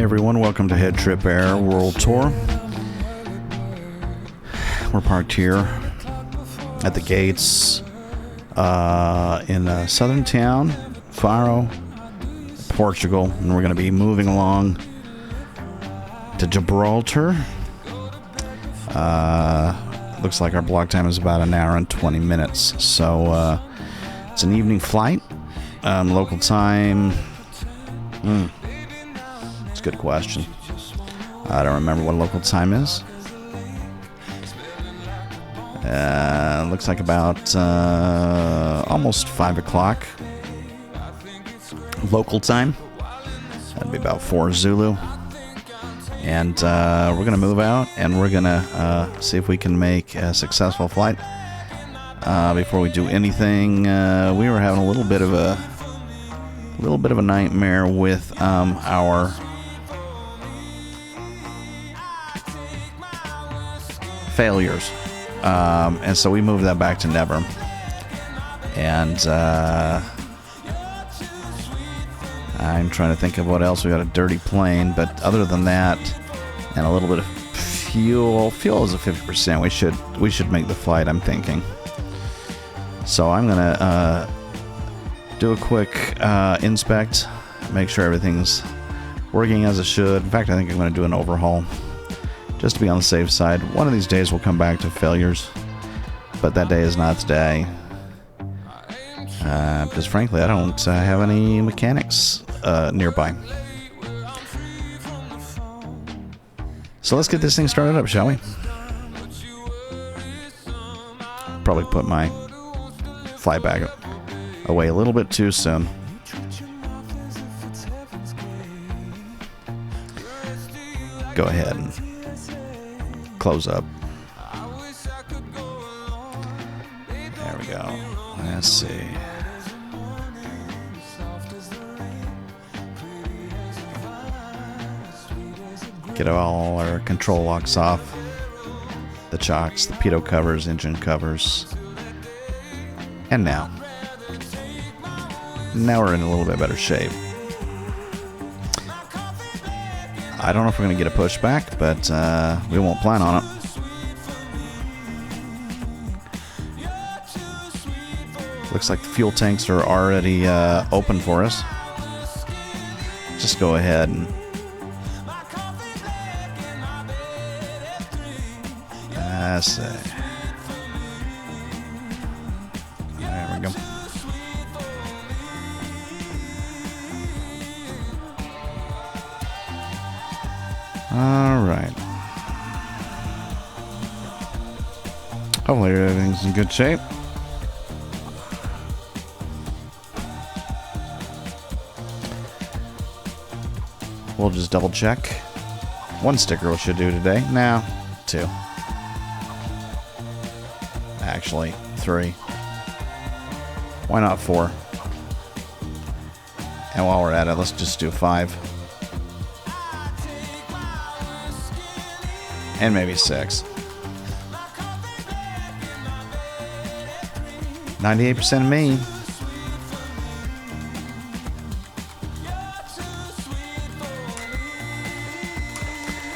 Hey everyone, welcome to HeadTrip Air World Tour. We're parked here at the gates in a southern town, Faro, Portugal, and we're going to be moving along to Gibraltar. Looks like our block time is about an hour and 20 minutes, so it's an evening flight. Local time, it's a good question. I don't remember what local time is. Looks like about almost 5 o'clock local time. That'd be about 4 Zulu. And we're going to move out, and we're going to see if we can make a successful flight. Before we do anything, we were having a little bit of a nightmare with our failures, and so we moved that back to never. And I'm trying to think of what else. We got a dirty plane, but other than that, and a little bit of fuel is a 50%. We should make the flight, I'm thinking. So I'm gonna do a quick inspect, make sure everything's working as it should. In fact, I think I'm gonna do an overhaul just to be on the safe side. One of these days we'll come back to failures, but that day is not today. Because frankly, I don't have any mechanics nearby. So let's get this thing started up, shall we? Probably put my fly bag away a little bit too soon. Go ahead and close up. There we go. Let's see. Get all our control locks off. The chocks, the pitot covers, engine covers. And now we're in a little bit better shape. I don't know if we're going to get a pushback, but we won't plan on it. Looks like the fuel tanks are already open for us. Just go ahead and let's see. There we go. All right. Hopefully everything's in good shape. We'll just double check. One sticker we should do today. No, 2. Actually, 3. Why not 4? And while we're at it, let's just do 5. And maybe 6. 98% of me.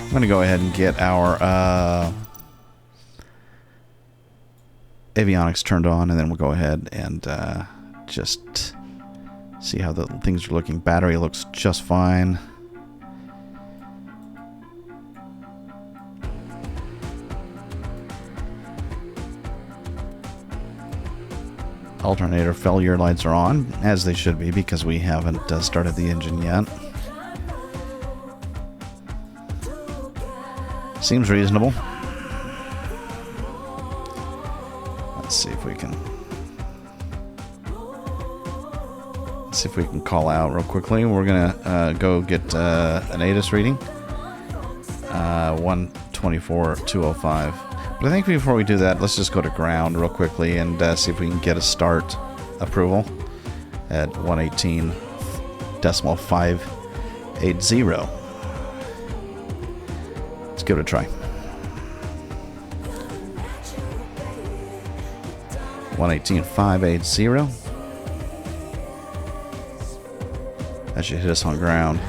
I'm going to go ahead and get our avionics turned on, and then we'll go ahead and just see how the things are looking. Battery looks just fine. Alternator failure lights are on, as they should be, because we haven't started the engine yet. Seems reasonable. Let's see if we can call out real quickly. We're gonna go get an ATIS reading, 124,205. But I think before we do that, let's just go to ground real quickly and see if we can get a start approval at 118.580. Let's give it a try. 118.580. That should hit us on ground.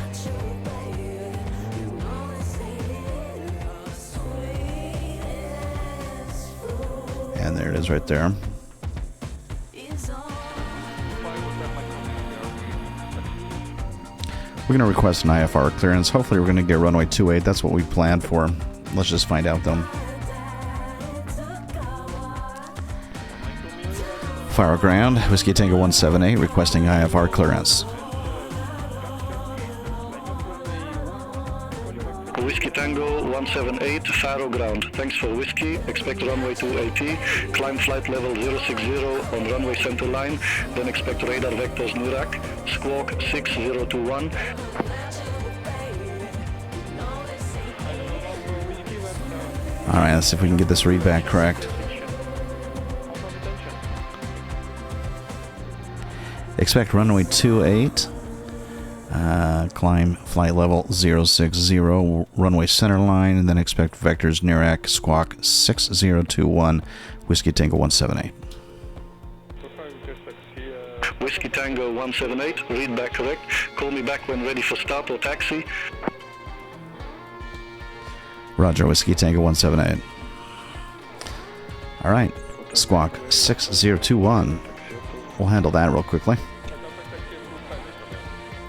And there it is right there. We're going to request an IFR clearance. Hopefully we're going to get runway 28. That's what we planned for. Let's just find out though. Fire ground, Whiskey Tango 178 requesting IFR clearance. Whiskey Tango 178, Faro ground. Thanks for Whiskey. Expect runway 28. Climb flight level 060 on runway center line. Then expect radar vectors Nurak. Squawk 6021. Alright, let's see if we can get this read back correct. Expect runway 28. Climb flight level 060, runway center line, and then expect vectors Nurak, squawk 6021, Whiskey Tango 178. Whiskey Tango 178, read back correct. Call me back when ready for start or taxi. Roger, Whiskey Tango 178. Alright, squawk 6021. We'll handle that real quickly.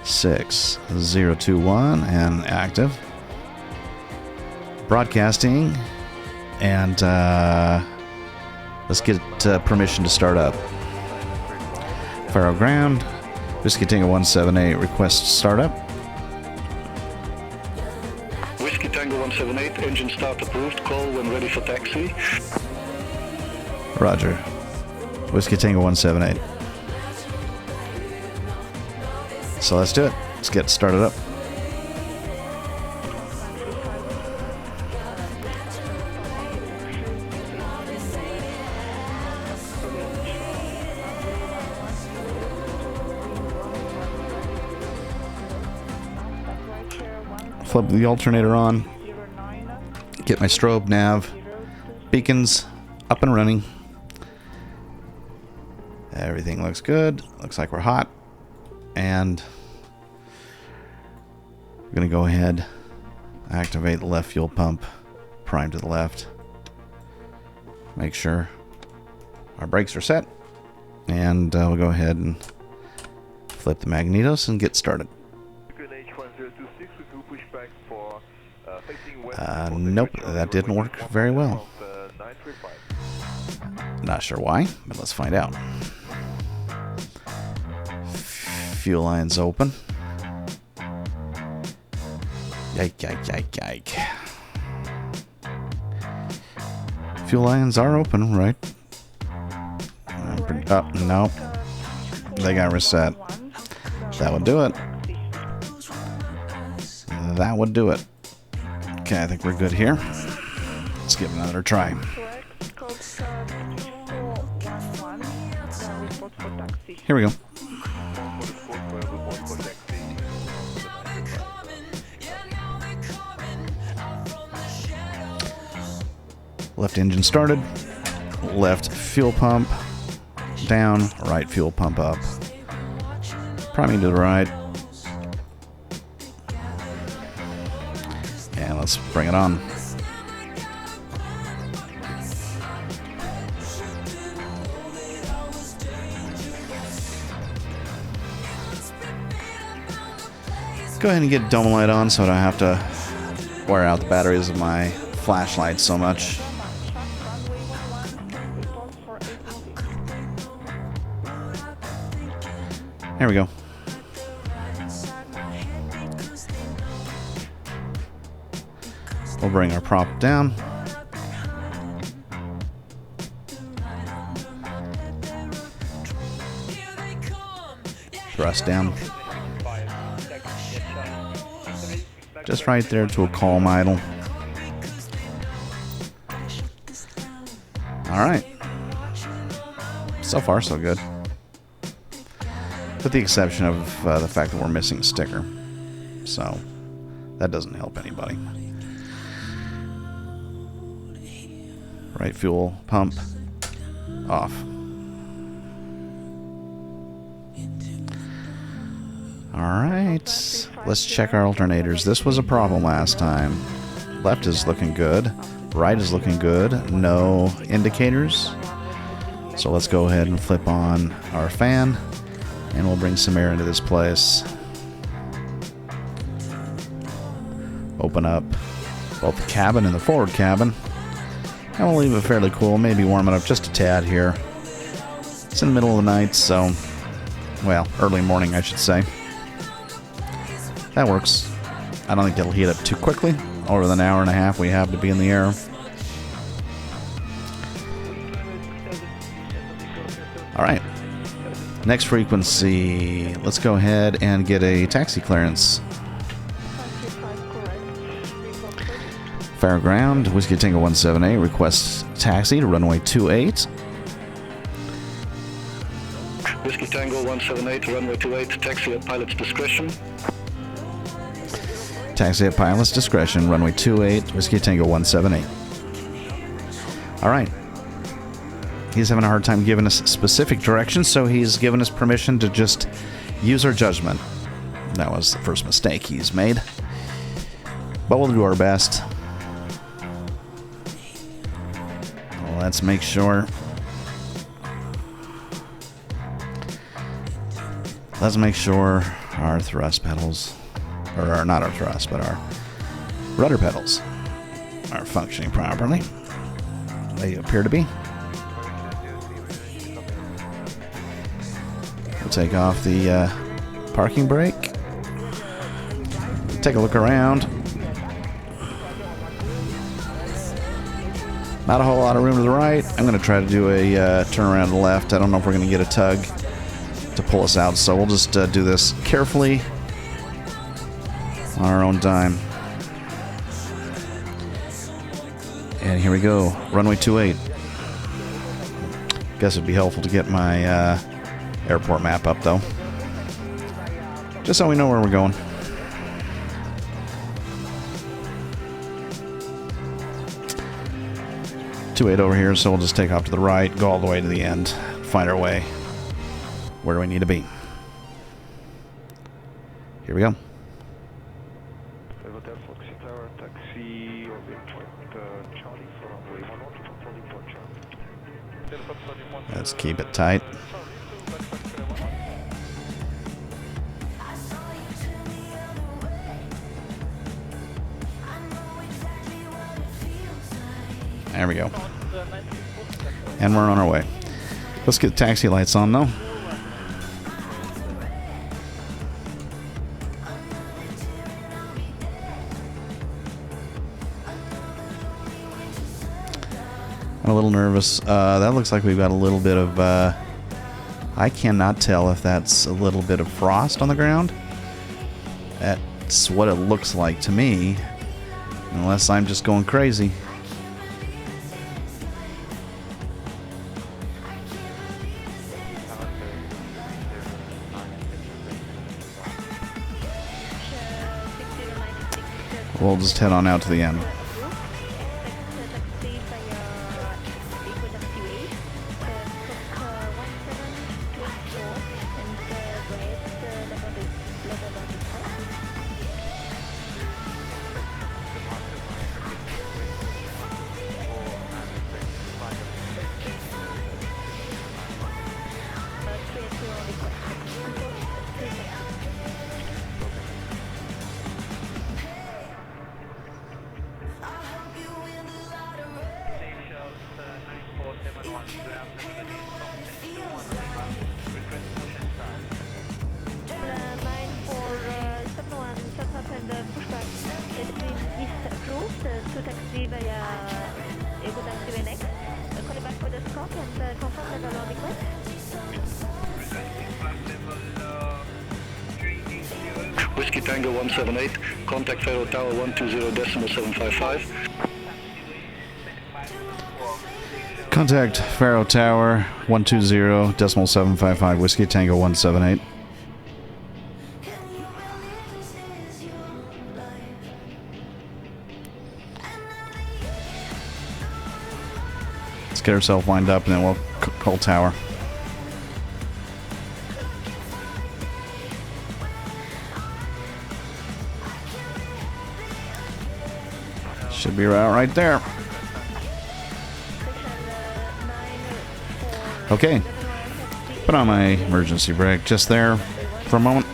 6021 and active. Broadcasting. And let's get permission to start up. Faro ground. Whiskey Tango 178 request startup. Whiskey Tango 178, engine start approved. Call when ready for taxi. Roger. Whiskey Tango 178. So let's do it. Let's get started up. Flip the alternator on. Get my strobe nav. Beacons up and running. Everything looks good. Looks like we're hot. And we're going to go ahead, activate the left fuel pump, prime to the left. Make sure our brakes are set. And we'll go ahead and flip the magnetos and get started. Nope, that didn't work very well. Not sure why, but let's find out. Fuel lines open. Yike, yike, yike, yike. Fuel lines are open, right? Oh, no. They got reset. That would do it. That would do it. Okay, I think we're good here. Let's give it another try. Here we go. Left engine started. Left fuel pump down. Right fuel pump up. Priming to the right. And let's bring it on. Go ahead and get dome light on so I don't have to wear out the batteries of my flashlight so much. There we go. We'll bring our prop down. Thrust down. Just right there to a calm idle. Alright. So far, so good. With the exception of the fact that we're missing a sticker. So, that doesn't help anybody. Right fuel pump off. Alright, let's check our alternators. This was a problem last time. Left is looking good. Right is looking good. No indicators. So let's go ahead and flip on our fan, and we'll bring some air into this place. Open up both the cabin and the forward cabin. And we'll leave it fairly cool, maybe warm it up just a tad here. It's in the middle of the night, so, well, early morning, I should say. That works. I don't think it'll heat up too quickly. Over the hour and a half we have to be in the air. Alright. Next frequency. Let's go ahead and get a taxi clearance. Fairground, Whiskey Tango 178, request taxi to runway 28. Whiskey Tango 178, runway 28, taxi at pilot's discretion. Taxi at pilot's discretion, runway 28, Whiskey Tango 178. Alright. He's having a hard time giving us specific directions, so he's given us permission to just use our judgment. That was the first mistake he's made. But we'll do our best. Let's make sure. Let's make sure our thrust pedals, or not our thrust, but our rudder pedals are functioning properly. They appear to be. We'll take off the parking brake. Take a look around. Not a whole lot of room to the right. I'm going to try to do a turn around to the left. I don't know if we're going to get a tug to pull us out, so we'll just do this carefully on our own dime. And here we go. Runway 28. Guess it'd be helpful to get my airport map up, though. Just so we know where we're going. 28 over here, so we'll just take off to the right, go all the way to the end, find our way where do we need to be. Here we go. Let's keep it tight. There we go. And we're on our way. Let's get taxi lights on, though. I'm a little nervous. That looks like we've got a little bit of... I cannot tell if that's a little bit of frost on the ground. That's what it looks like to me. Unless I'm just going crazy. We'll just head on out to the end. Whiskey Tango 178, contact Faro Tower 120.755. Contact Faro Tower 120.755, Whiskey Tango 178. Let's get ourselves lined up and then we'll call tower. Should be right there. Okay. Put on my emergency brake just there for a moment.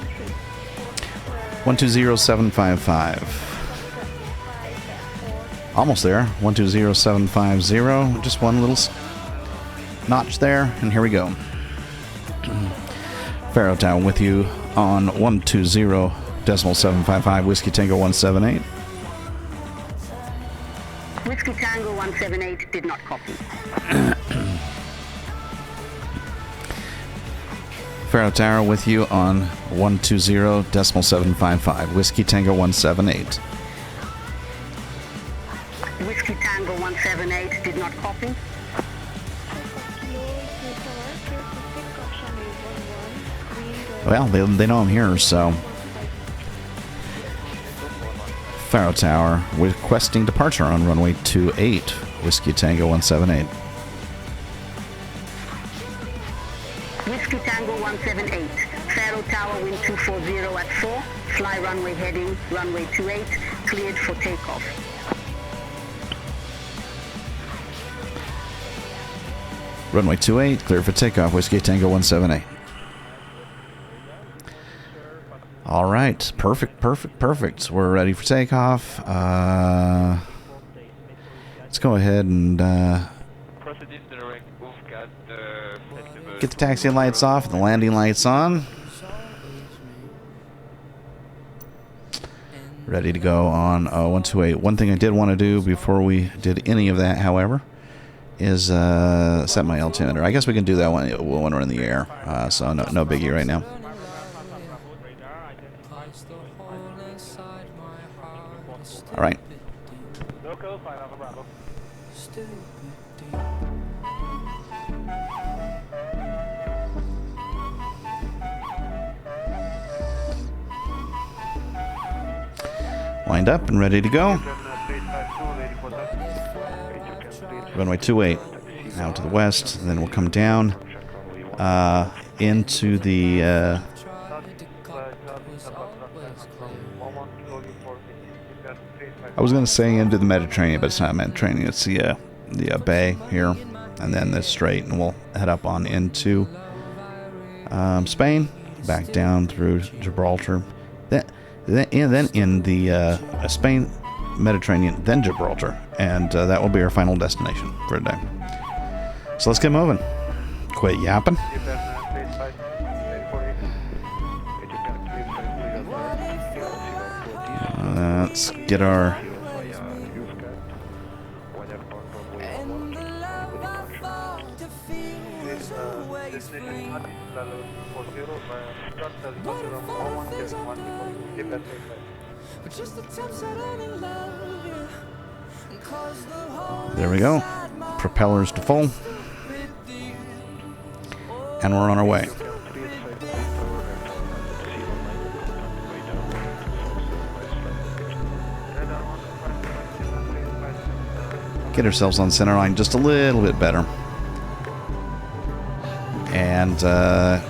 120755. Almost there. 120750. Just one little notch there, and here we go. Faro Tower with you on 120.755 Whiskey Tango 178. Whiskey Tango 178 did not copy. Faro Tower with you on 120.755 Whiskey Tango 178. Whiskey Tango 178 did not copy. Well, they know I'm here, so. Faro Tower requesting departure on runway 28, Whiskey Tango 178. Whiskey Tango 178, Faro Tower wind 240 at 4, fly runway heading runway 28, cleared for takeoff. Runway 28, clear for takeoff, Whiskey Tango 178. All right, perfect. We're ready for takeoff. Let's go ahead and get the taxi lights off and the landing lights on. Ready to go on 128. One thing I did want to do before we did any of that, however, is set my altimeter. I guess we can do that when we're in the air, so no biggie right now. All right. Lined up and ready to go. Runway 28 now to the west, and then we'll come down into the I was going to say into the Mediterranean, but it's not Mediterranean. It's the bay here, and then the strait, and we'll head up on into Spain, back down through Gibraltar, then in the Spain, Mediterranean, then Gibraltar, and that will be our final destination for the day. So let's get moving. Quit yapping. Let's get our there we go. Propellers to full. And we're on our way. Get ourselves on center line just a little bit better. And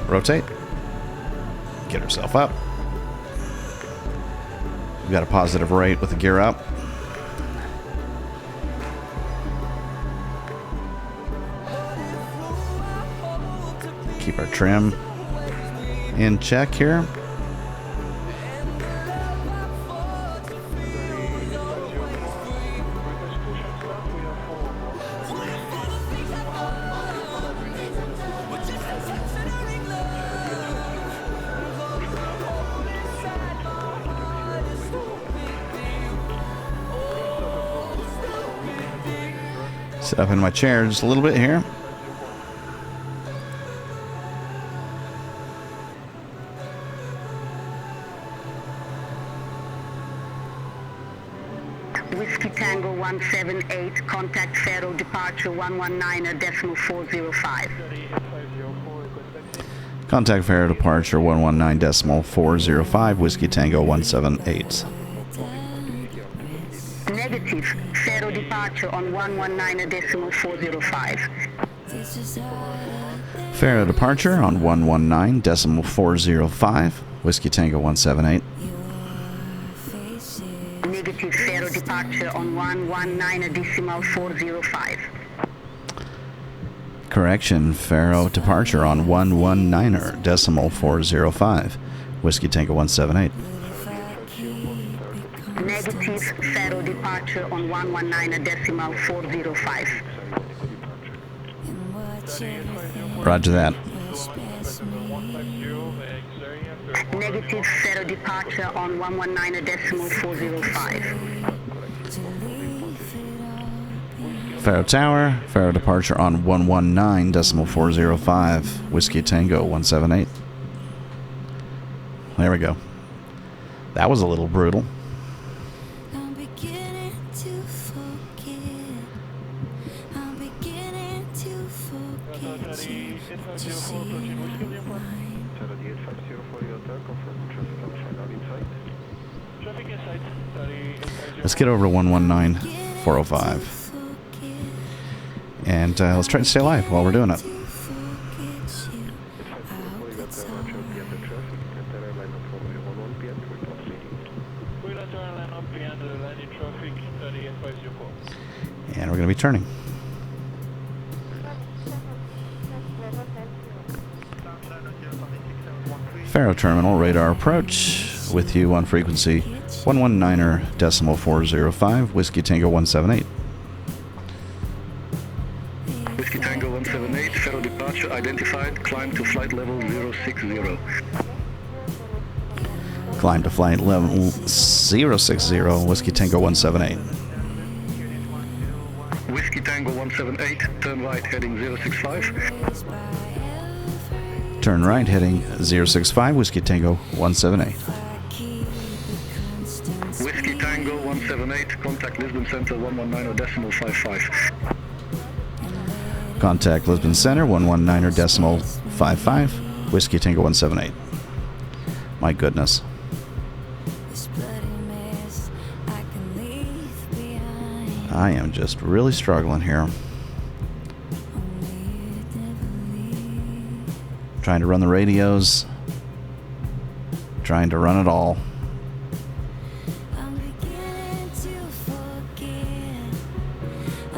rotate. Get herself up. We've got a positive rate with the gear up. Keep our trim in check here. Sit up in my chair just a little bit here. Whiskey Tango 178, contact Faro departure 119.405. Contact Faro departure 119.405, Whiskey Tango 178. Negative, Faro departure on 119.405. Faro departure on 119.405, Whiskey Tango 178. Negative, Faro departure on 119.405. Correction, Faro departure on 119er, decimal 405. Whiskey Tango 178. Negative, Faro departure on 119 decimal 405. Roger that. Negative, Faro departure on 119 decimal 405. Faro Tower, Faro departure on 119 decimal 405. Whiskey Tango 178. There we go. That was a little brutal. I'm beginning to forget. I'm beginning to forget you. To see in my mind. Let's get over to 119 405. And let's try to stay alive while we're doing it. And we're going to be turning. Faro Terminal, radar approach. With you on frequency 119er decimal 405. Whiskey Tango 178. Whiskey Tango 178, Faro departure identified, climb to flight level 060. Climb to flight level 060. Whiskey Tango 178. Whiskey Tango 178, turn right heading 065. Turn right heading 065. Whiskey Tango 178. Whiskey Tango 178, contact Lisbon Center 119 decimal 55. Contact Lisbon Center 119er decimal 55. Whiskey Tango 178. My goodness. I am just really struggling here. Trying to run the radios. Trying to run it all.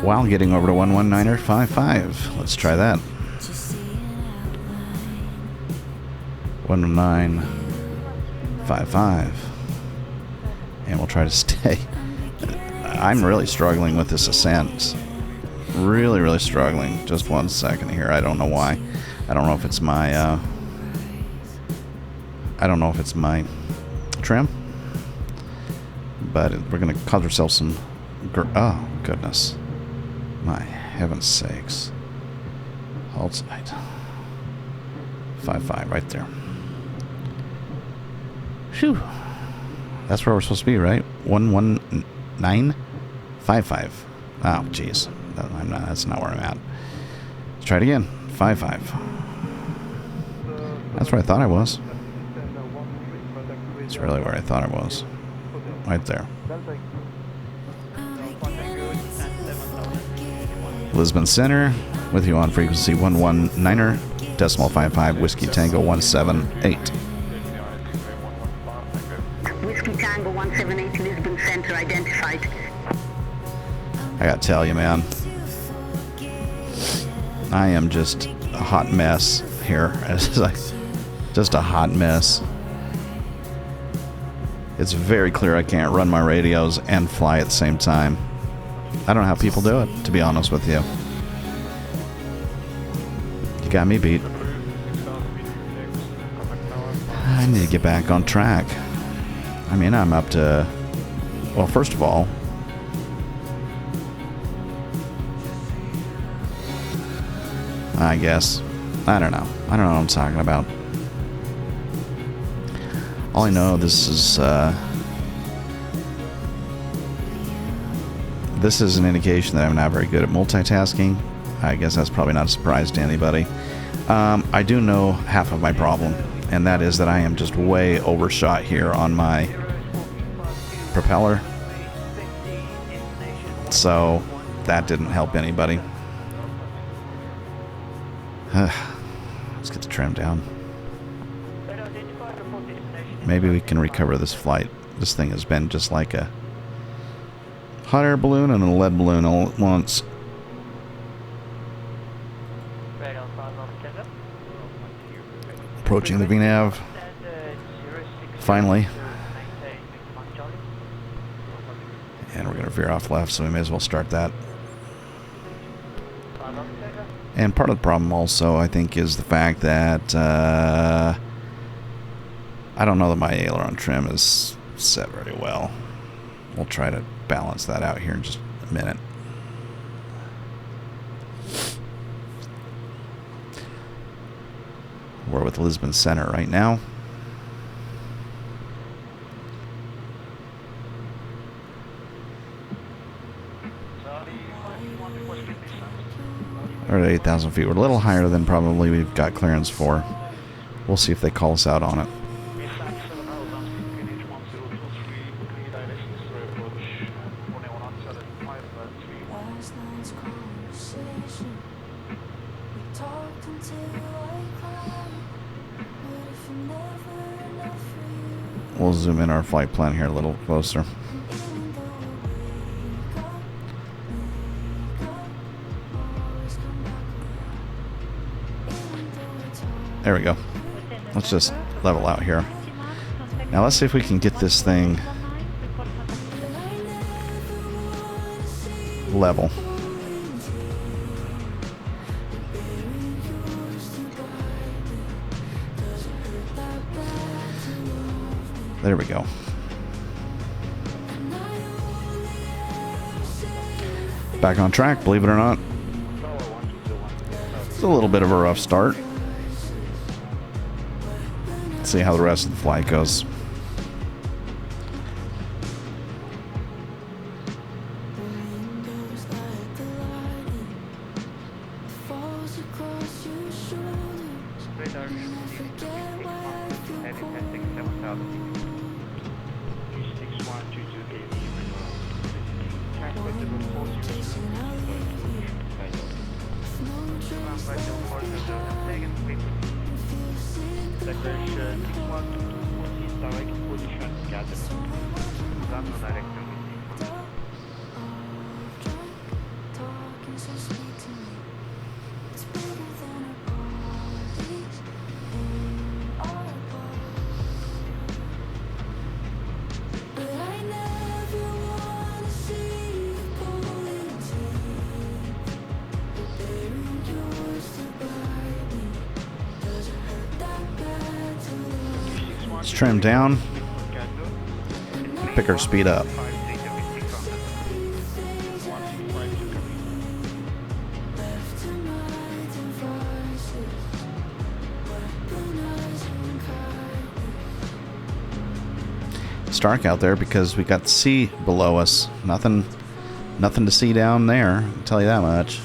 While getting over to 119er 55. Let's try that. 11955. And we'll try to stay. I'm really struggling with this ascent. Really, really struggling. Just 1 second here. I don't know why. I don't know if it's my trim. But we're going to cause ourselves some... Oh, goodness. My heaven's sakes. Hold tight. 55 right there. Phew. That's where we're supposed to be, right? 11955. Oh, jeez. That's not where I'm at. Let's try it again. 55. That's where I thought I was. It's really where I thought I was. Right there. Lisbon Center, with you on frequency 119er, decimal 55, Whiskey Tango 178. Whiskey Tango 178, Lisbon Center identified. I gotta tell you, man. I am just a hot mess here. It's like just a hot mess. It's very clear I can't run my radios and fly at the same time. I don't know how people do it, to be honest with you. You got me beat. I need to get back on track. I mean, I'm up to... Well, first of all... I guess. I don't know. I don't know what I'm talking about. All I know, this is an indication that I'm not very good at multitasking. I guess that's probably not a surprise to anybody. I do know half of my problem, and that is that I am just way overshot here on my propeller. So that didn't help anybody. Let's get the trim down. Maybe we can recover this flight. This thing has been just like a hot air balloon and a lead balloon all at once. approaching the VNAV. Finally. And we're going to veer off left, so we may as well start that. And part of the problem also, I think, is the fact that I don't know that my aileron trim is set very well. We'll try to balance that out here in just a minute. We're with Lisbon Center right now. We're at 8,000 feet. We're a little higher than probably we've got clearance for. We'll see if they call us out on it. We'll zoom in our flight plan here a little closer. There we go. Let's just level out here. Now let's see if we can get this thing level. There we go. Back on track, believe it or not. It's a little bit of a rough start. Let's see how the rest of the flight goes. Let's trim down. Pick our speed up. It's dark out there because we got the sea below us. Nothing to see down there, I'll tell you that much.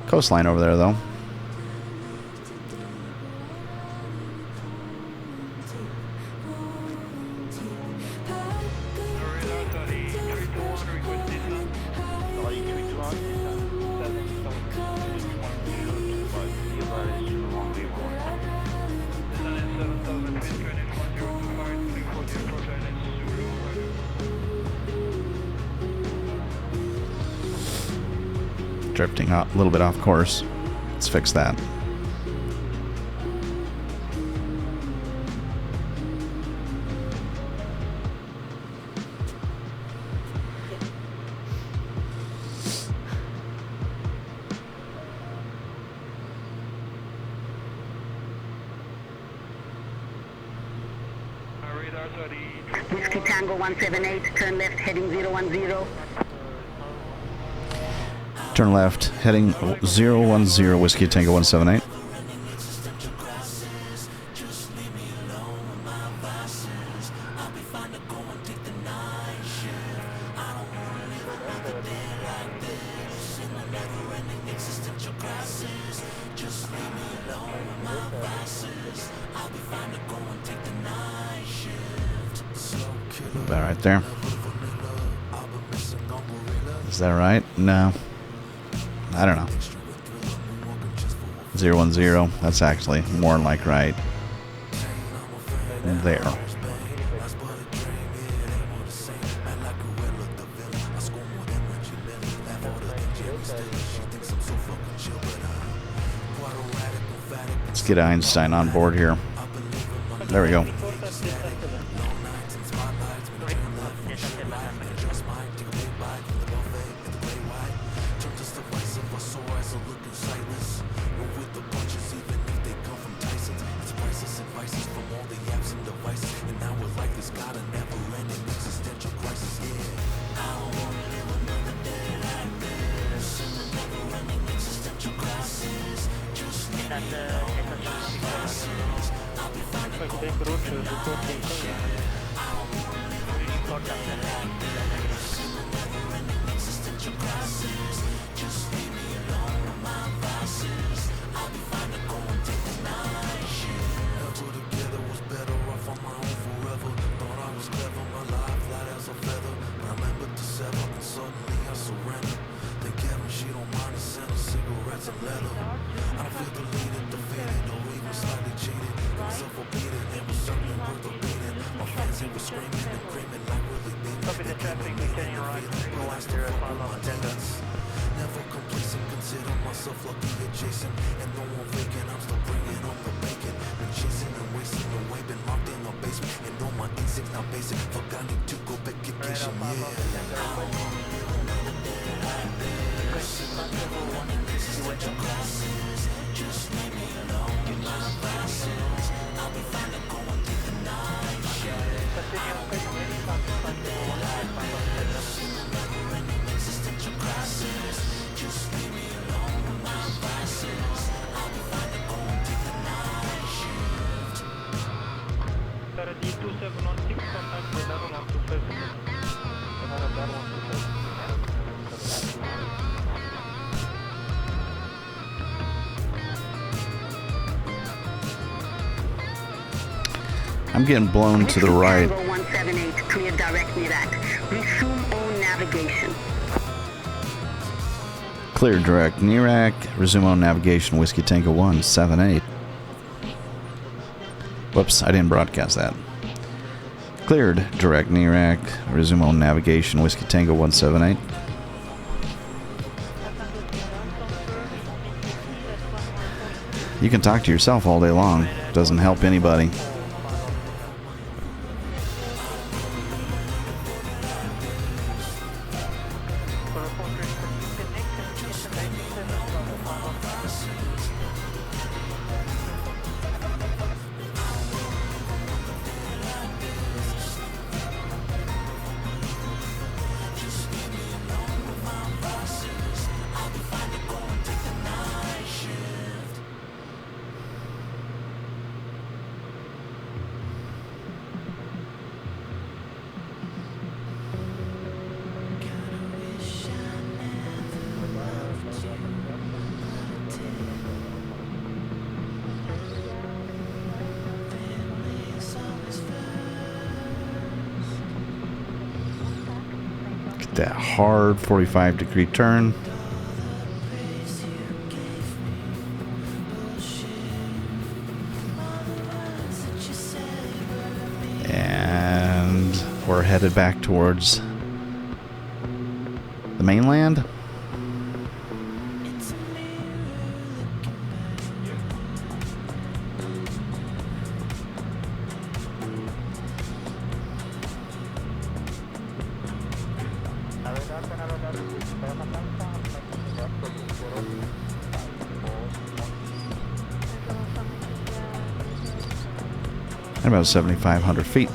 Coastline over there though. Drifting a little bit off course. Let's fix that. Whiskey Tango 178, turn left heading 010. Turn left, heading 010, Whiskey Tango 178. About right there. Is that right? No. I don't know. 010. That's actually more like right there. Let's get Einstein on board here. There we go. I'm getting blown to the right. Tango 178, clear direct Iraq. Resume on navigation. Clear direct NIRAC. Resume on navigation. Whiskey Tango 178. Whoops, I didn't broadcast that. Cleared direct NIRAC. Resume on navigation. Whiskey Tango 178. You can talk to yourself all day long. Doesn't help anybody. That hard 45-degree turn. And we're headed back towards the mainland. About 7,500 feet.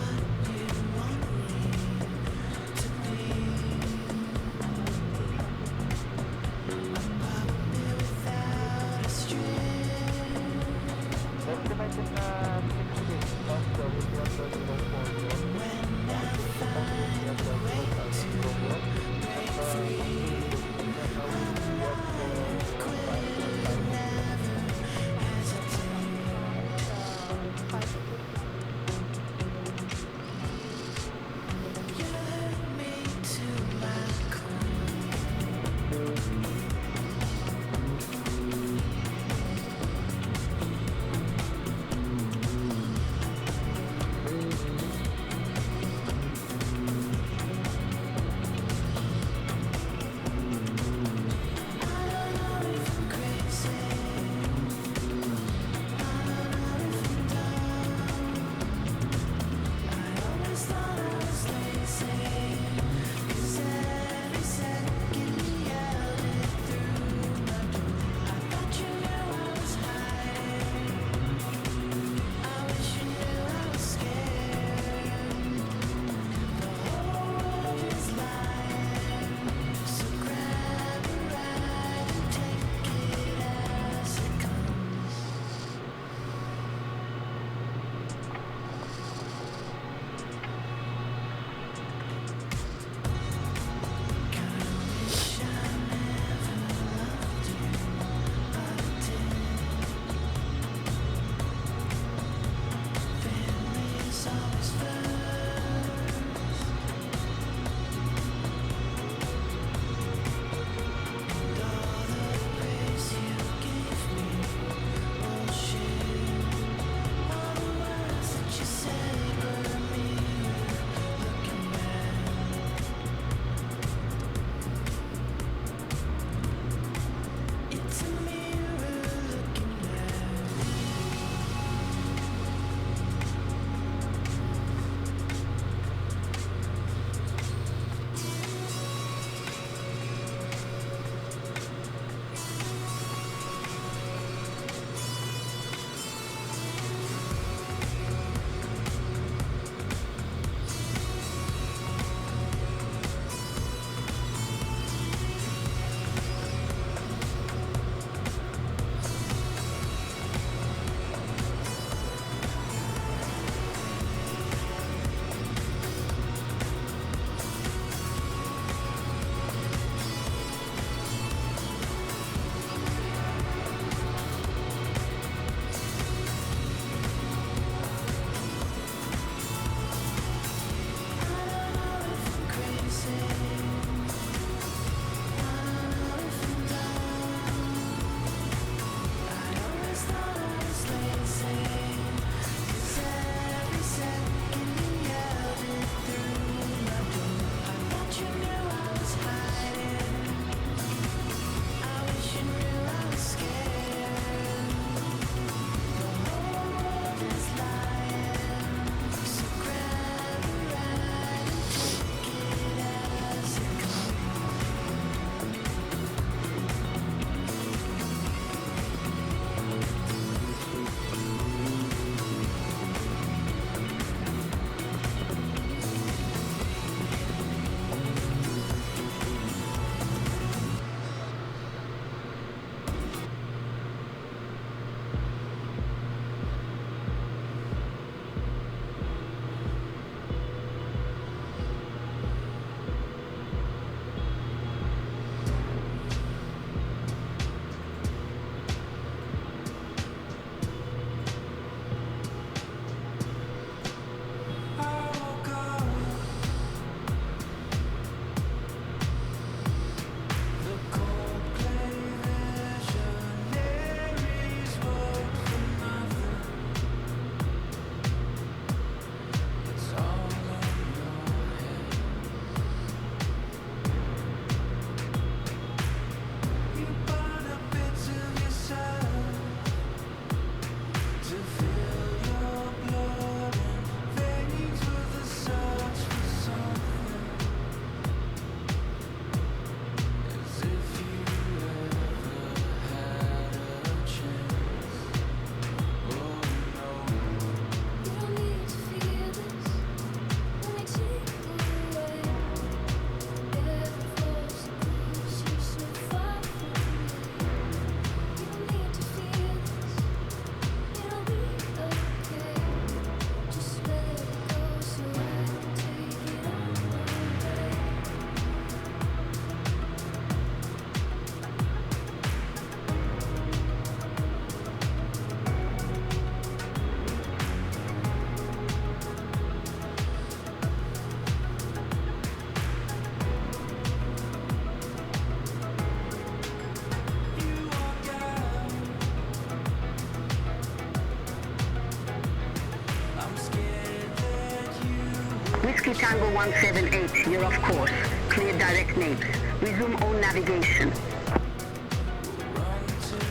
Whiskey Tango 178, you're off course. Clear direct names. Resume own navigation.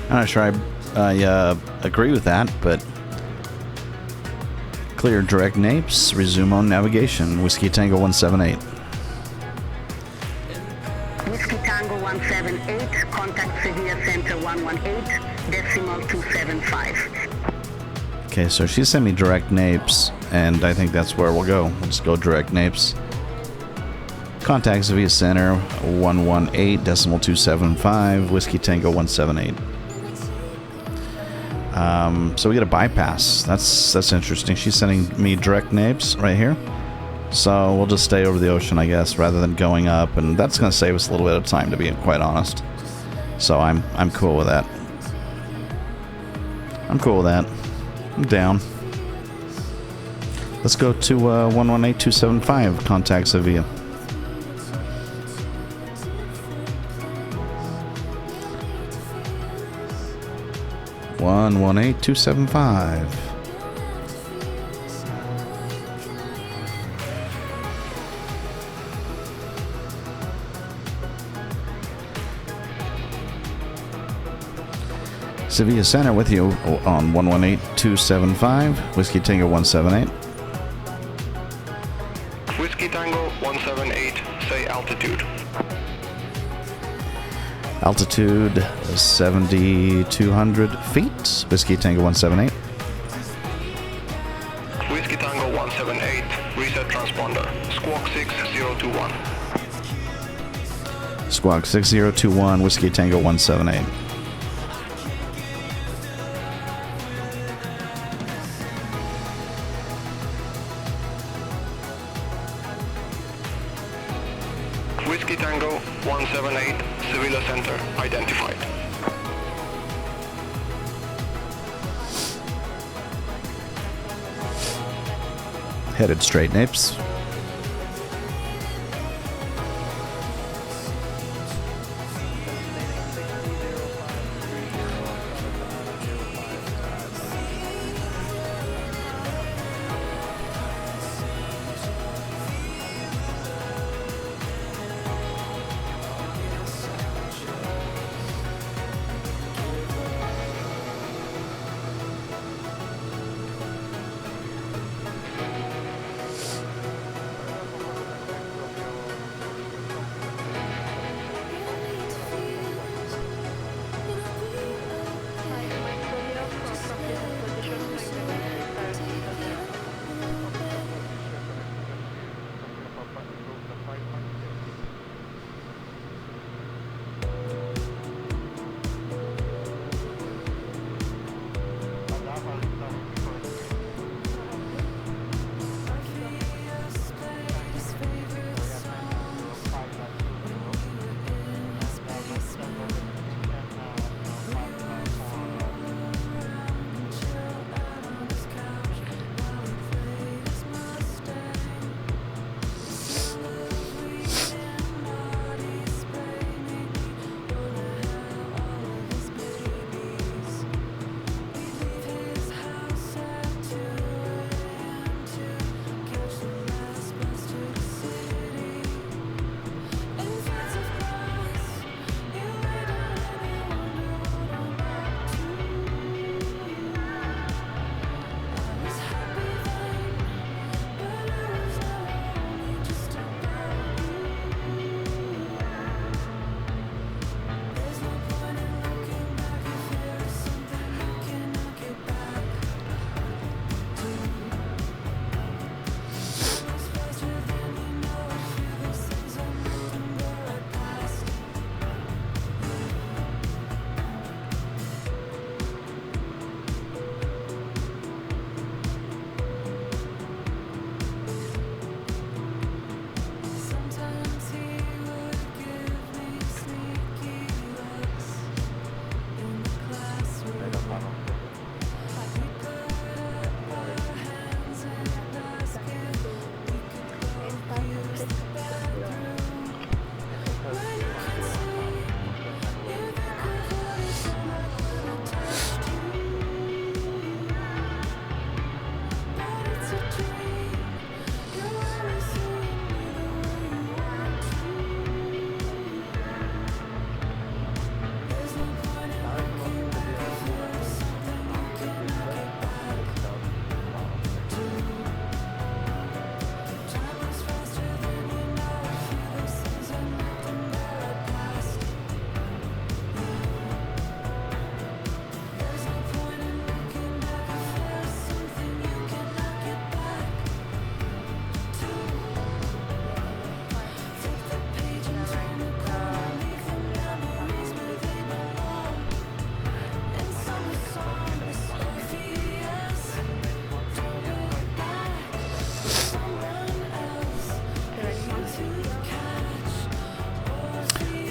I'm not sure I agree with that, but clear direct names, resume on navigation, Whiskey Tango 178. Whiskey Tango 178, contact Seville Center 118, decimal 275. Okay, so she sent me direct napes, and I think that's where we'll go. We'll just go direct napes. Contact Seville Center 118, decimal 275, Whiskey Tango 178. So we get a bypass. That's interesting. She's sending me direct napes right here. So we'll just stay over the ocean, I guess, rather than going up, and that's going to save us a little bit of time, to be quite honest. So I'm cool with that. I'm cool with that. I'm down. Let's go to 118275. Contact Seville. One 18275. Sevilla Center with you on 118275, Whiskey Tango 178. Whiskey Tango 178, say altitude. Altitude 7,200 feet, Whiskey Tango 178. Whiskey Tango 178, reset transponder, squawk 6021. Squawk 6021, Whiskey Tango 178. Whiskey Tango 178, Seville Center, identified. Headed straight, Napes.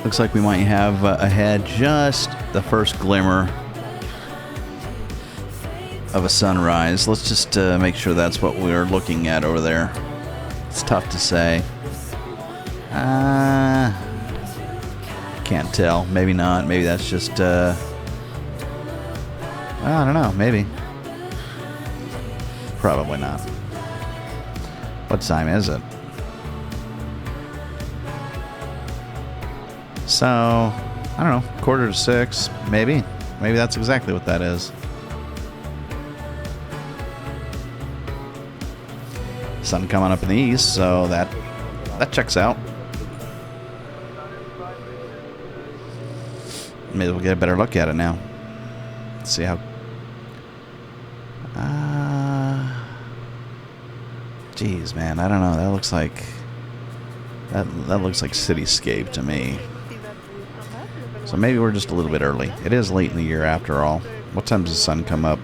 Looks like we might have ahead just the first glimmer of a sunrise. Let's just make sure that's what we're looking at over there. It's tough to say. Can't tell. Maybe not. Maybe that's just I don't know. Maybe. Probably not. What time is it? So, I don't know, 5:45, maybe. Maybe that's exactly what that is. Sun coming up in the east, so that checks out. Maybe we'll get a better look at it now. Let's see how... Geez, man, I don't know. That looks like... That looks like cityscape to me. So maybe we're just a little bit early. It is late in the year after all. What time does the sun come up?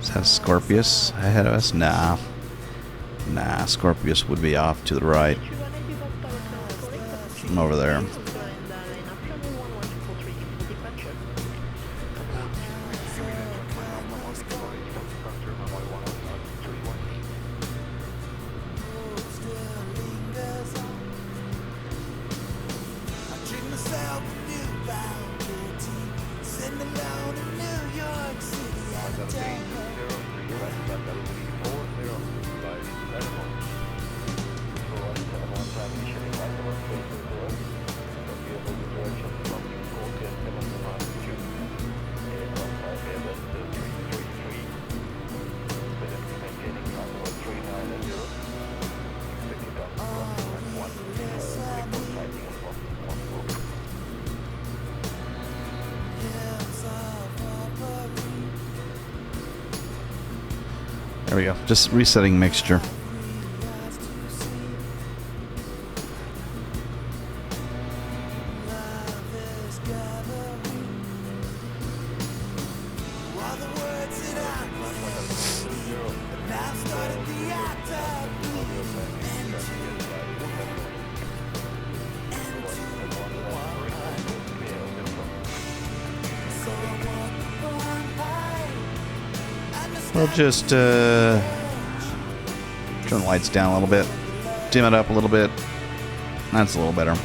Is that Scorpius ahead of us? Nah. Nah, Scorpius would be off to the right. I'm over there. There we go. Just resetting mixture. We'll just turn the lights down a little bit, dim it up a little bit. That's a little better.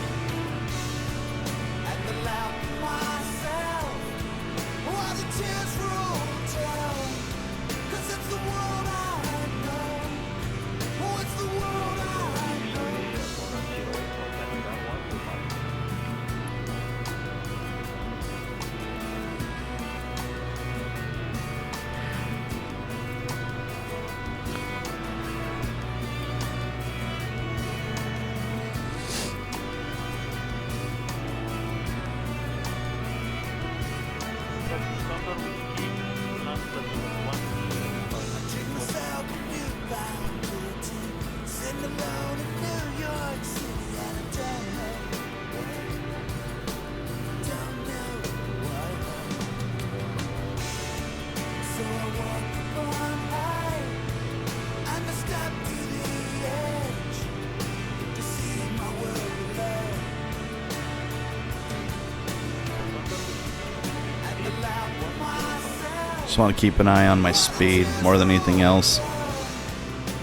Just want to keep an eye on my speed more than anything else.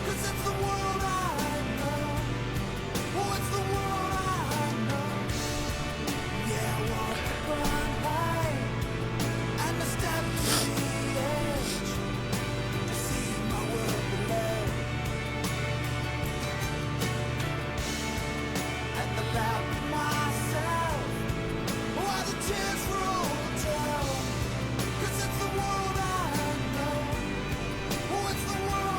It's the world I know. Oh, it's the world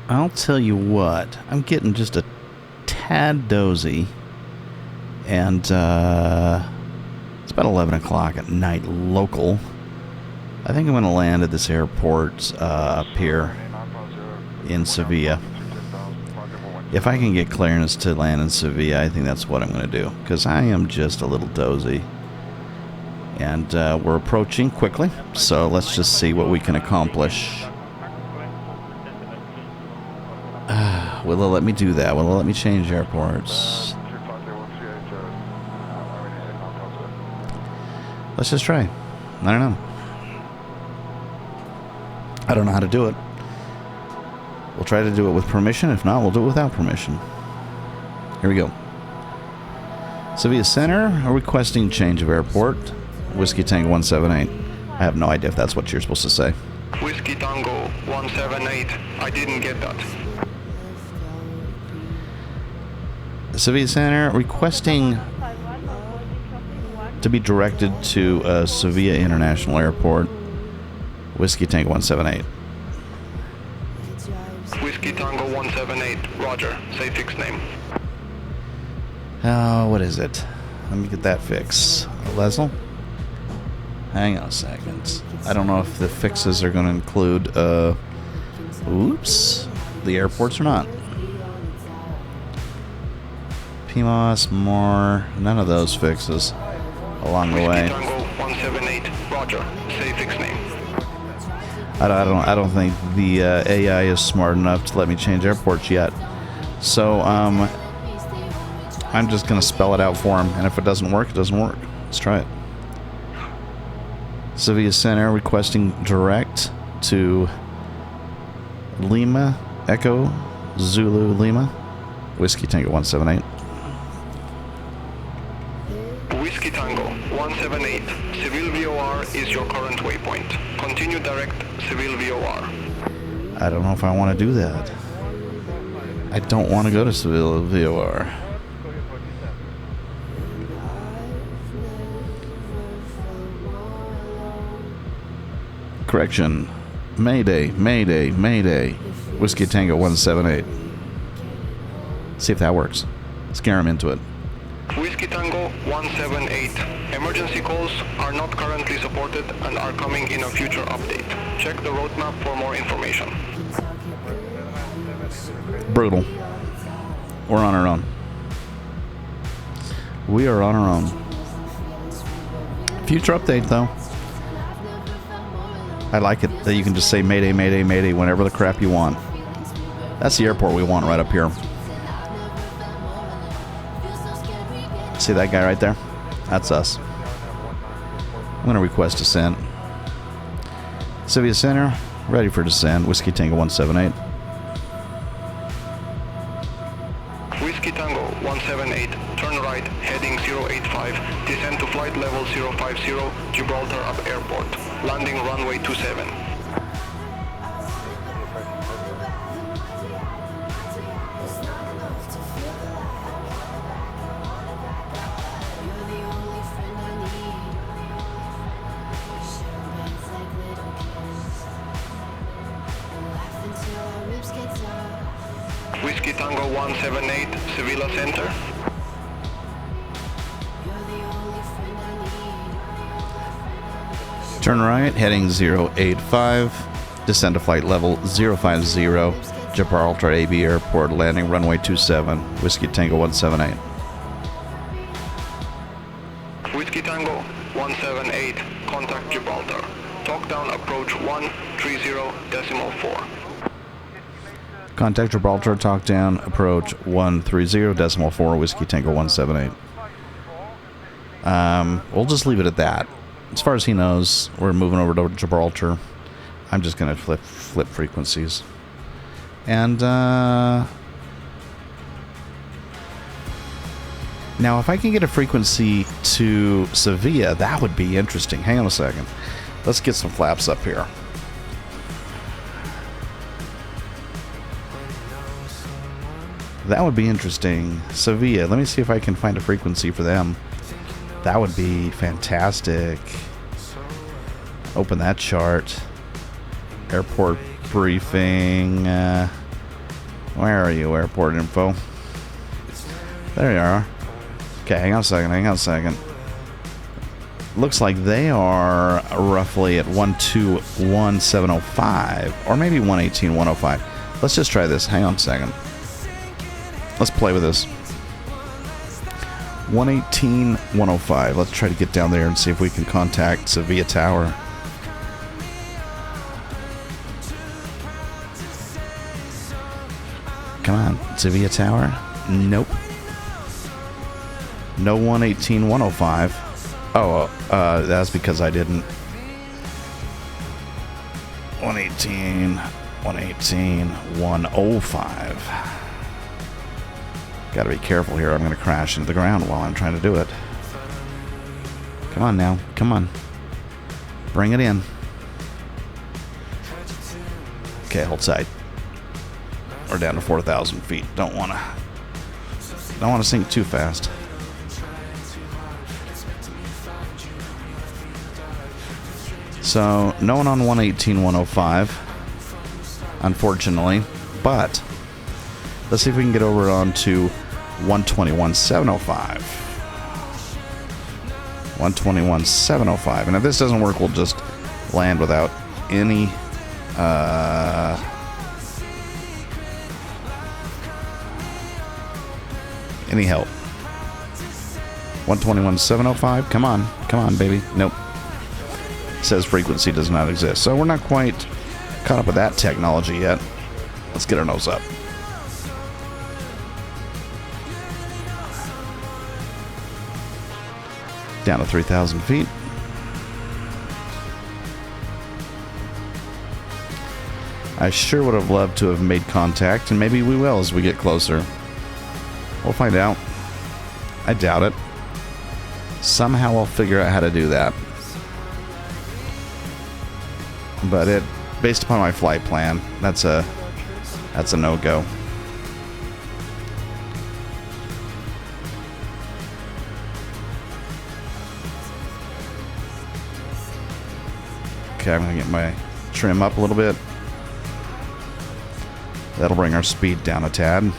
I'll tell you what, I'm getting just a tad dozy, and it's about 11 o'clock at night local. I think I'm going to land at this airport up here in Seville. If I can get clearance to land in Seville, I think that's what I'm going to do, because I am just a little dozy. And we're approaching quickly, so let's just see what we can accomplish. Will it let me do that? Will it let me change airports? Let's just try. I don't know. I don't know how to do it. We'll try to do it with permission. If not, we'll do it without permission. Here we go. Sevilla Center, requesting change of airport. Whiskey Tango 178. I have no idea if that's what you're supposed to say. Whiskey Tango 178. I didn't get that. Sevilla Center, requesting to be directed to Sevilla International Airport. Whiskey Tango 178. Whiskey Tango 178. Roger. Say fixed name. Oh, what is it? Let me get that fix. Leslie? Hang on a second. I don't know if the fixes are going to include, oops, the airports or not. PMOS, more, none of those fixes along the way. Whiskey Tango 178. Roger. Say fixed name. I don't think the AI is smart enough to let me change airports yet. So, I'm just going to spell it out for him, and if it doesn't work, it doesn't work. Let's try it. Sevilla Center requesting direct to Lima, Echo, Zulu, Lima, Whiskey Tango 178. Whiskey Tango 178. Seville VOR is your current waypoint. Continue direct Seville VOR. I don't know if I want to do that. I don't want to go to Seville VOR. Correction. Mayday, Mayday, Mayday. Whiskey Tango 178. See if that works. Scare him into it. Whiskey Tango 178. Emergency calls are not currently supported and are coming in a future update. Check the roadmap for more information. Brutal. We're on our own. We are on our own. Future update, though. I like it that you can just say Mayday, Mayday, Mayday whenever the crap you want. That's the airport we want right up here. See that guy right there? That's us. I'm going to request descent. Seville Center, ready for descent. Whiskey Tango 178. Whiskey Tango 178. Turn right, heading 085. Descend to flight level 050, Gibraltar Up Airport. Landing runway 27. Whiskey Tango 178, Sevilla Center. Turn right, heading 085. Descend to flight level 050. Gibraltar AB Airport, landing runway 27. Whiskey Tango 178. Whiskey Tango 178, contact Gibraltar. Talk down approach 130.4. Contact Gibraltar, talk down, approach 130.4, Whiskey Tango 178. We'll just leave it at that. As far as he knows, we're moving over to Gibraltar. I'm just going to flip frequencies. And, now if I can get a frequency to Sevilla, that would be interesting. Hang on a second. Let's get some flaps up here. That would be interesting. Sevilla, let me see if I can find a frequency for them. That would be fantastic. Open that chart. Airport briefing. Where are you, airport info? There you are. Okay, hang on a second. Looks like they are roughly at 121,705, or maybe 118,105. Let's just try this. Hang on a second. Let's play with this. 118,105. Let's try to get down there and see if we can contact Sevilla Tower. Come on, Sevilla Tower? Nope. No 118,105. Oh, that's because I didn't. 118,105. Gotta be careful here. I'm gonna crash into the ground while I'm trying to do it. Come on now. Come on. Bring it in. Okay, hold tight. We're down to 4,000 feet. Don't wanna sink too fast. So, no one on 118,105, unfortunately, but let's see if we can get over onto 121,705. 121,705. And if this doesn't work, we'll just land without any help. 121,705. Come on, baby. Nope. It says frequency does not exist. So we're not quite caught up with that technology yet. Let's get our nose up. Down to 3,000 feet. I sure would have loved to have made contact, and maybe we will as we get closer. We'll find out. I doubt it. Somehow I'll figure out how to do that. But based upon my flight plan, that's a no-go. Okay, I'm gonna get my trim up a little bit. That'll bring our speed down a tad.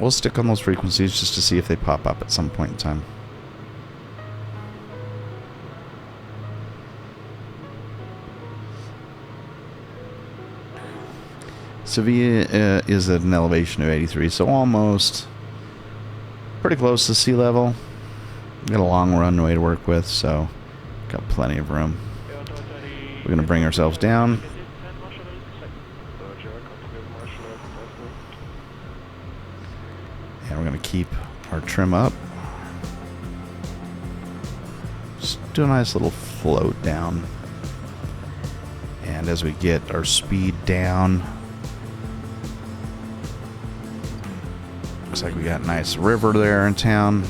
We'll stick on those frequencies just to see if they pop up at some point in time. Seville is at an elevation of 83, so almost pretty close to sea level. Got a long runway to work with, so got plenty of room. We're going to bring ourselves down. And we're going to keep our trim up. Just do a nice little float down. And as we get our speed down, looks like we got a nice river there in town.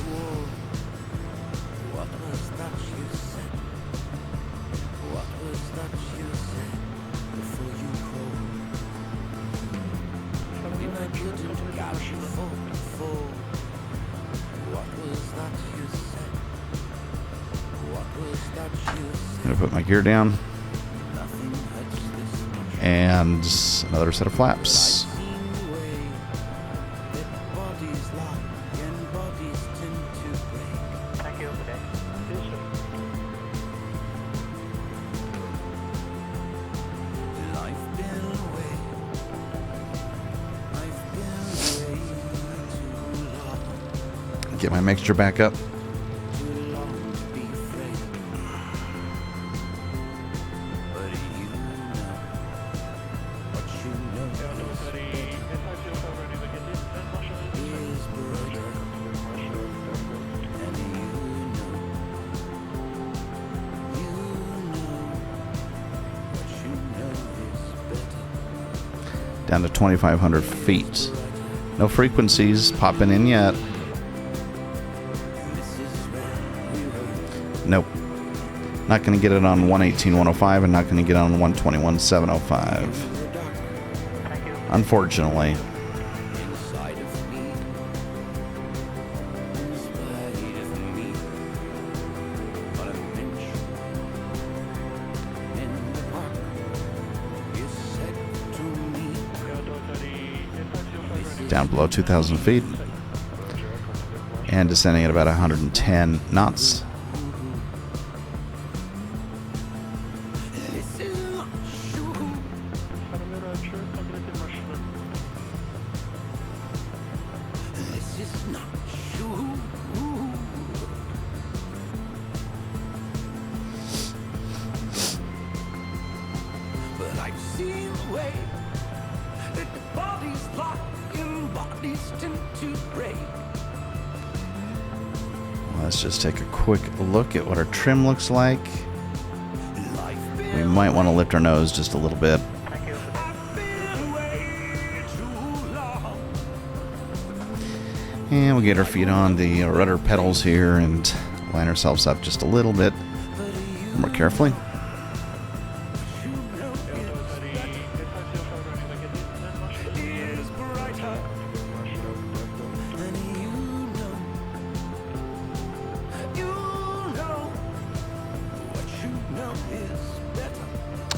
I'm gonna put my gear down and another set of flaps. Get my mixture back up. Down to 2,500 feet. No frequencies popping in yet. Nope. Not going to get it on 118.105 and not going to get it on 121.705. Unfortunately. Down below 2,000 feet. And descending at about 110 knots. Let's just take a quick look at what our trim looks like. We might want to lift our nose just a little bit. And we'll get our feet on the rudder pedals here and line ourselves up just a little bit more carefully.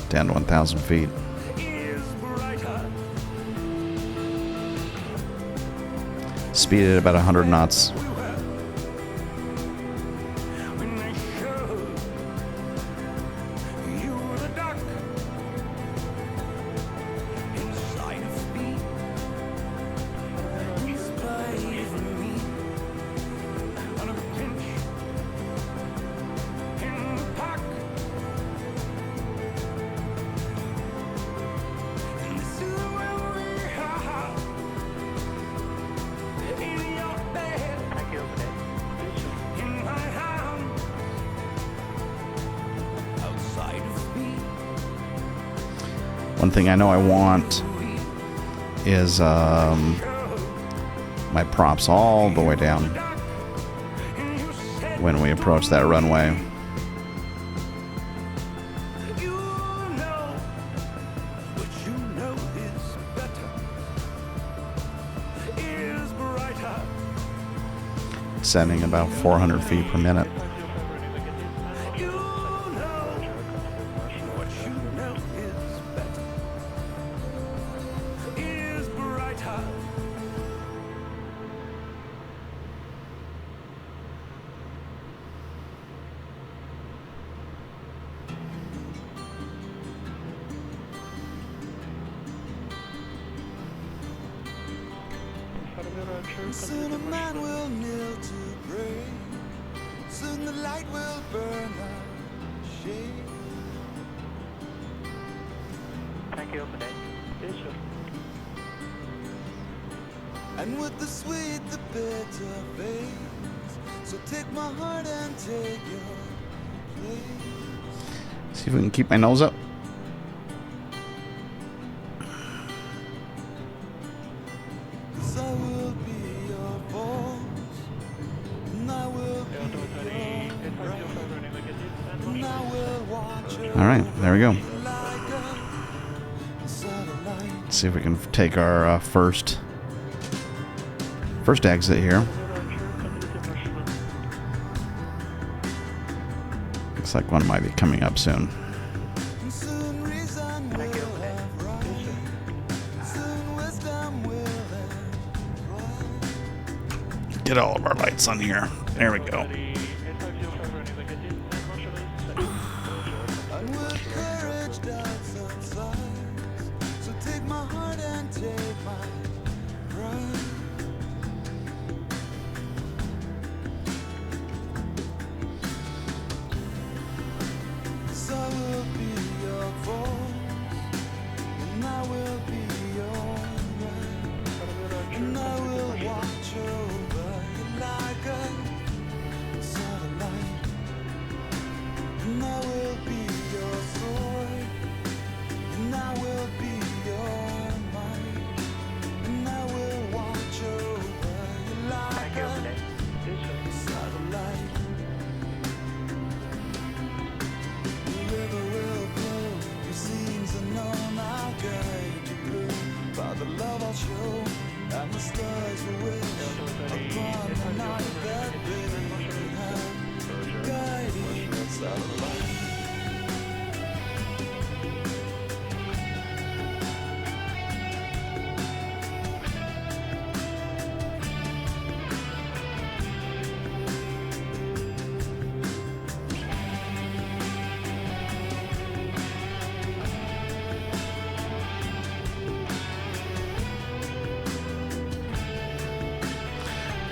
Down to 1,000 feet. Speed at about 100 knots. One thing I know I want is my props all the way down when we approach that runway. Sending about 400 feet per minute. Soon a man will kneel to pray. Soon the light will burn out shade. Thank you, open it. Yes, sir. And with the sweet, the bitter fades. So take my heart and take your place. See if we can keep my nose up. Alright, there we go. Let's see if we can take our first exit here. Looks like one might be coming up soon. Get all of our lights on here. There we go.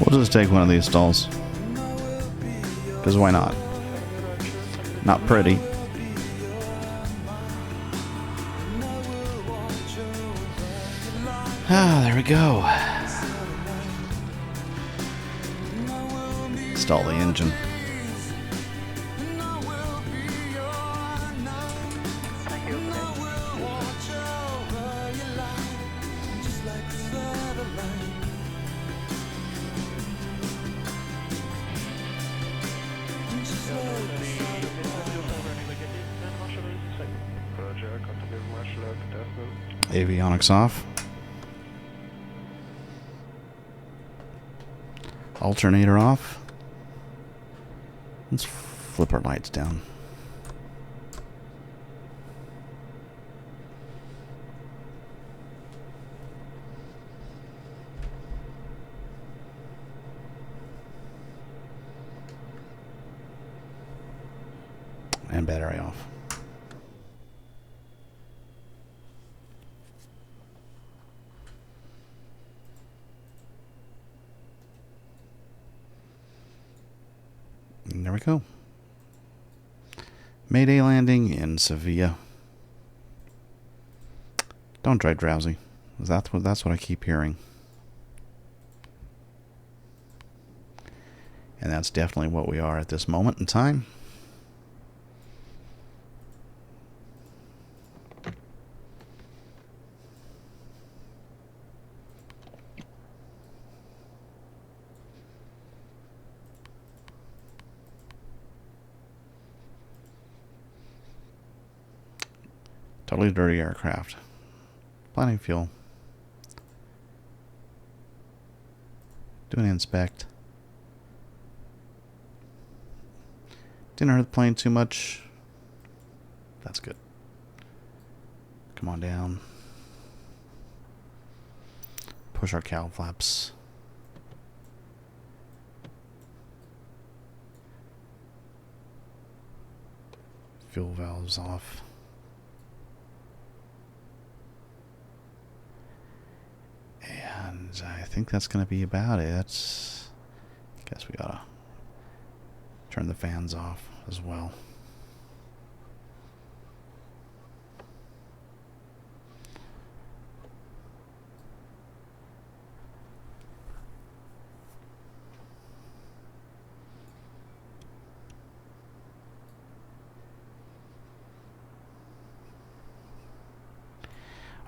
We'll just take one of these stalls. Because why not? Not pretty. Ah, there we go. Stall the engine. Avionics off. Alternator off. Let's flip our lights down. And battery off. And there we go. Mayday landing in Seville. Don't drive drowsy. That's what I keep hearing. And that's definitely what we are at this moment in time. Totally dirty aircraft. Plenty of fuel. Do an inspect. Didn't hurt the plane too much. That's good. Come on down. Push our cowl flaps. Fuel valves off. And I think that's going to be about it. Guess we gotta turn the fans off as well.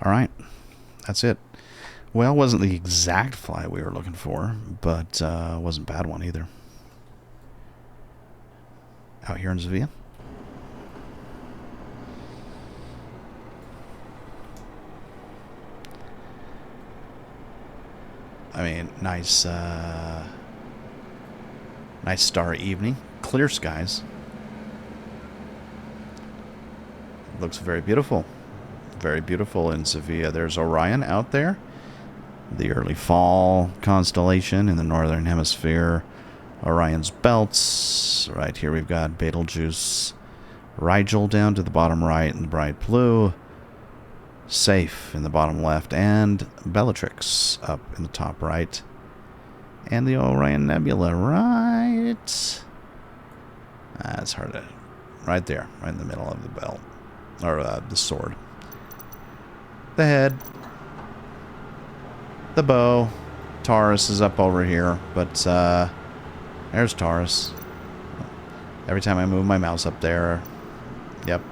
All right, that's it. Well, wasn't the exact flight we were looking for, but wasn't a bad one either. Out here in Seville. I mean, nice star evening, clear skies. Looks very beautiful. Very beautiful in Seville. There's Orion out there. The early fall constellation in the northern hemisphere. Orion's belts. Right here we've got Betelgeuse. Rigel down to the bottom right in the bright blue. Safe in the bottom left. And Bellatrix up in the top right. And the Orion Nebula right... That's hard to... Right there. Right in the middle of the belt. Or the sword. The head, the bow. Taurus is up over here, but there's Taurus. Every time I move my mouse up there, yep,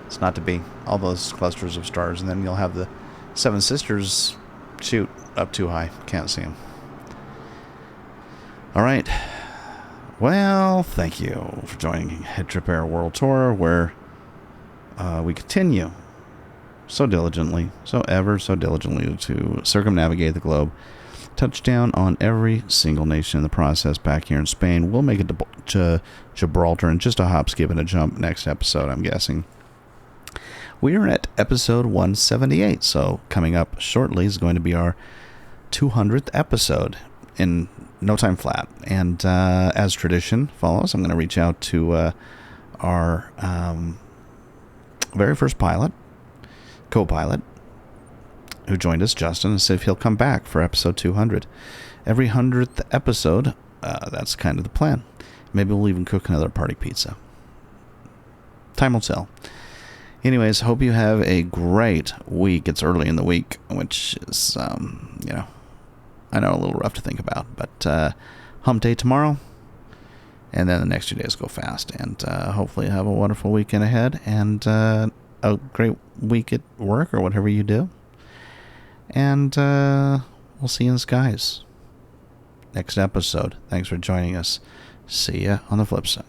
it's not to be. All those clusters of stars, and then you'll have the Seven Sisters shoot up too high. Can't see them. All right. Well, thank you for joining HeadTrip Air World Tour, where we continue so diligently, so diligently to circumnavigate the globe, touch down on every single nation in the process back here in Spain. We'll make it to Gibraltar in just a hop, skip, and a jump next episode, I'm guessing. We are at episode 178, so coming up shortly is going to be our 200th episode in no time flat. And as tradition follows, I'm going to reach out to our very first co-pilot, who joined us, Justin, and see if he'll come back for episode 200. Every 100th episode, that's kind of the plan. Maybe we'll even cook another party pizza. Time will tell. Anyways, hope you have a great week. It's early in the week, which is, I know, a little rough to think about. But hump day tomorrow, and then the next 2 days go fast. And hopefully have a wonderful weekend ahead, and a great week at work or whatever you do. And we'll see you in the skies next episode. Thanks for joining us. See ya on the flip side.